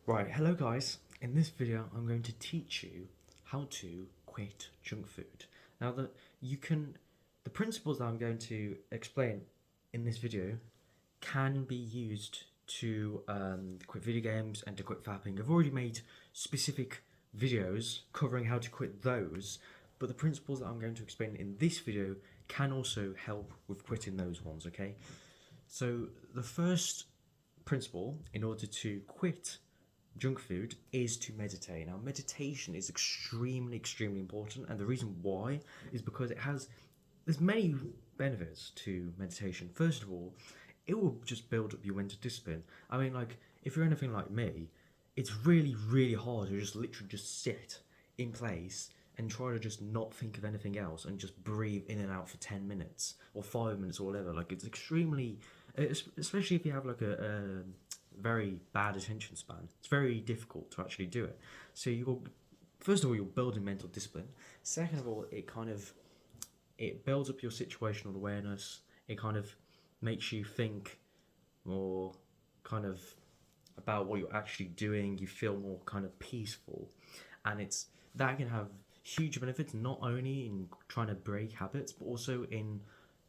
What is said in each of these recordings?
Right, hello guys. In this video, I'm going to teach you how to quit junk food. Now that you can, the principles that I'm going to explain in this video can be used to quit video games and to quit vaping. I've already made specific videos covering how to quit those, but the principles that I'm going to explain in this video can also help with quitting those ones, okay? So the first principle in order to quit junk food is to meditate. Now, meditation is extremely important, and the reason why is because there's many benefits to meditation. First of all, it will just build up your mental discipline. I mean, like if you're anything like me, it's really hard to just literally just sit in place and try to just not think of anything else and just breathe in and out for 10 minutes or 5 minutes or whatever. Like it's extremely, especially if you have like a very bad attention span. It's very difficult to actually do it. So you're first of all you're building mental discipline. Second of all, it builds up your situational awareness. It kind of makes you think more kind of about what you're actually doing. You feel more kind of peaceful, and it's that can have huge benefits not only in trying to break habits but also in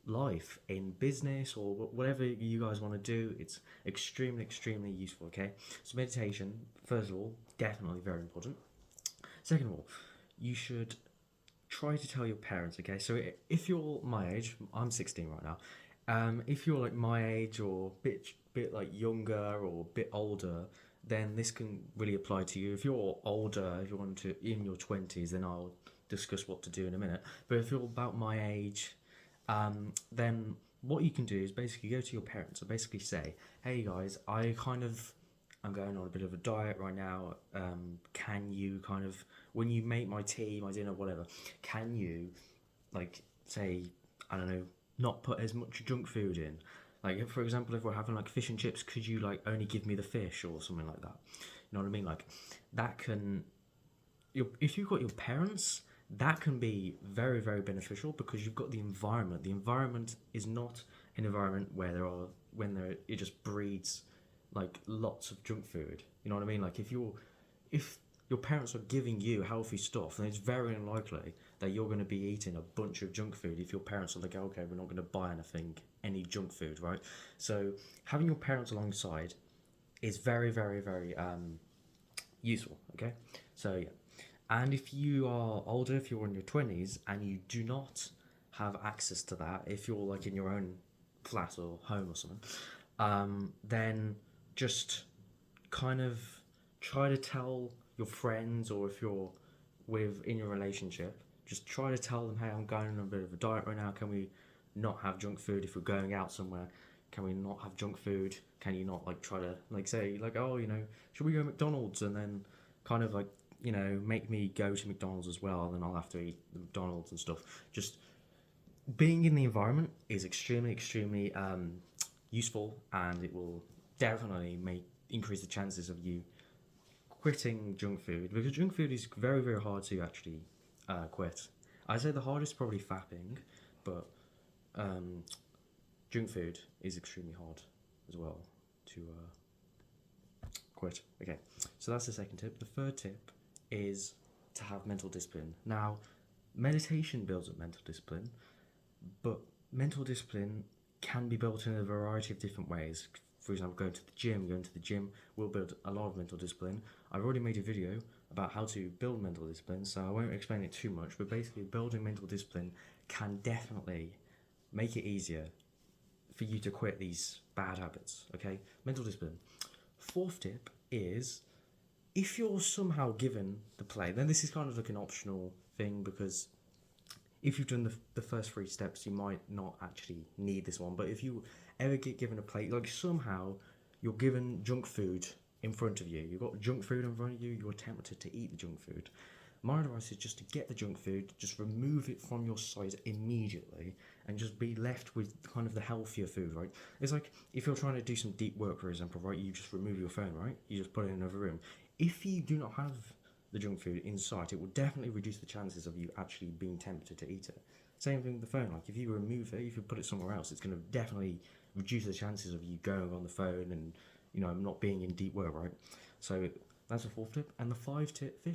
life, in business, or whatever you guys want to do. It's extremely useful. Okay, so meditation, first of all, definitely very important. Second of all, you should try to tell your parents. Okay, so if you're my age, I'm 16 right now. If you're like my age or bit like younger or a bit older, then this can really apply to you. If you're older, if you're into in your 20s, then I'll discuss what to do in a minute. But if you're about my age, then what you can do is basically go to your parents and basically say, "Hey guys, I'm going on a bit of a diet right now. Can you kind of when you make my tea, my dinner, whatever, can you like say I don't know, not put as much junk food in? Like if, for example, if we're having like fish and chips, could you like only give me the fish or something like that? You know what I mean? Like that can if you've got your parents, that can be very beneficial because you've got the environment. The environment is not an environment where it just breeds like lots of junk food. You know what I mean? Like if your parents are giving you healthy stuff, then it's very unlikely that you're going to be eating a bunch of junk food if your parents are like, okay, we're not going to buy any junk food, right? So having your parents alongside is very useful. Okay, so yeah, and if you are older, if you're in your 20s and you do not have access to that, if you're like in your own flat or home or something, then just kind of try to tell your friends, or if you're in your relationship, just try to tell them, hey, I'm going on a bit of a diet right now. Can we not have junk food if we're going out somewhere? Can we not have junk food? Can you not like try to like say like, oh, should we go to McDonald's, and then kind of like make me go to McDonald's as well, and then I'll have to eat the McDonald's and stuff. Just being in the environment is extremely useful, and it will definitely make increase the chances of you quitting junk food, because junk food is very hard to actually quit. I'd say the hardest is probably fapping, but um, junk food is extremely hard as well to quit. Okay, so that's the second tip. The third tip is to have mental discipline. Now, meditation builds up mental discipline, but mental discipline can be built in a variety of different ways. For example, going to the gym will build a lot of mental discipline. I've already made a video about how to build mental discipline, so I won't explain it too much, but basically building mental discipline can definitely make it easier for you to quit these bad habits. Okay, mental discipline. Fourth tip is, if you're somehow given the play, then this is kind of like an optional thing, because if you've done the first three steps, you might not actually need this one. But if you ever get given a plate, like somehow you're given junk food in front of you, you've got junk food in front of you, you're tempted to eat the junk food. My advice is just to get the junk food, just remove it from your sight immediately, and just be left with kind of the healthier food, right? It's like if you're trying to do some deep work, for example, right? You just remove your phone, right? You just put it in another room. If you do not have the junk food in sight, it will definitely reduce the chances of you actually being tempted to eat it. Same thing with the phone. Like if you put it somewhere else, it's going to definitely reduce the chances of you going on the phone and I'm not being in deep work, right? So that's the fourth tip. And the fifth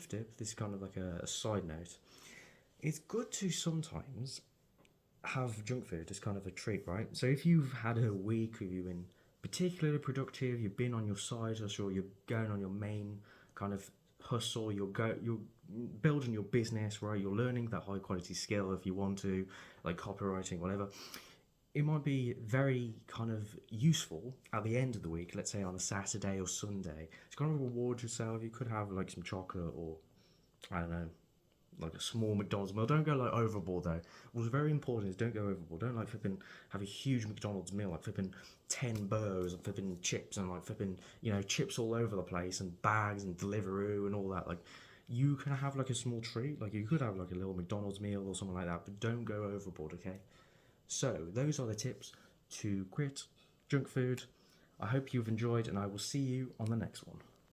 tip, this is kind of like a side note. It's good to sometimes have junk food as kind of a treat, right? So if you've had a week, if you've been particularly productive, you've been on your side hustle, you're going on your main kind of hustle, you're building your business, right? You're learning that high quality skill if you want to, like copywriting, whatever. It might be very kind of useful at the end of the week, let's say on a Saturday or Sunday, to kind of reward yourself. You could have like some chocolate or I don't know, like a small McDonald's meal. Don't go like overboard though. What's very important is don't go overboard. Don't like flipping have a huge McDonald's meal, like flipping 10 burgers and flipping chips and like flipping chips all over the place and bags and Deliveroo and all that. Like you can have like a small treat. Like you could have like a little McDonald's meal or something like that, but don't go overboard. Okay. So those are the tips to quit junk food. I hope you've enjoyed, and I will see you on the next one.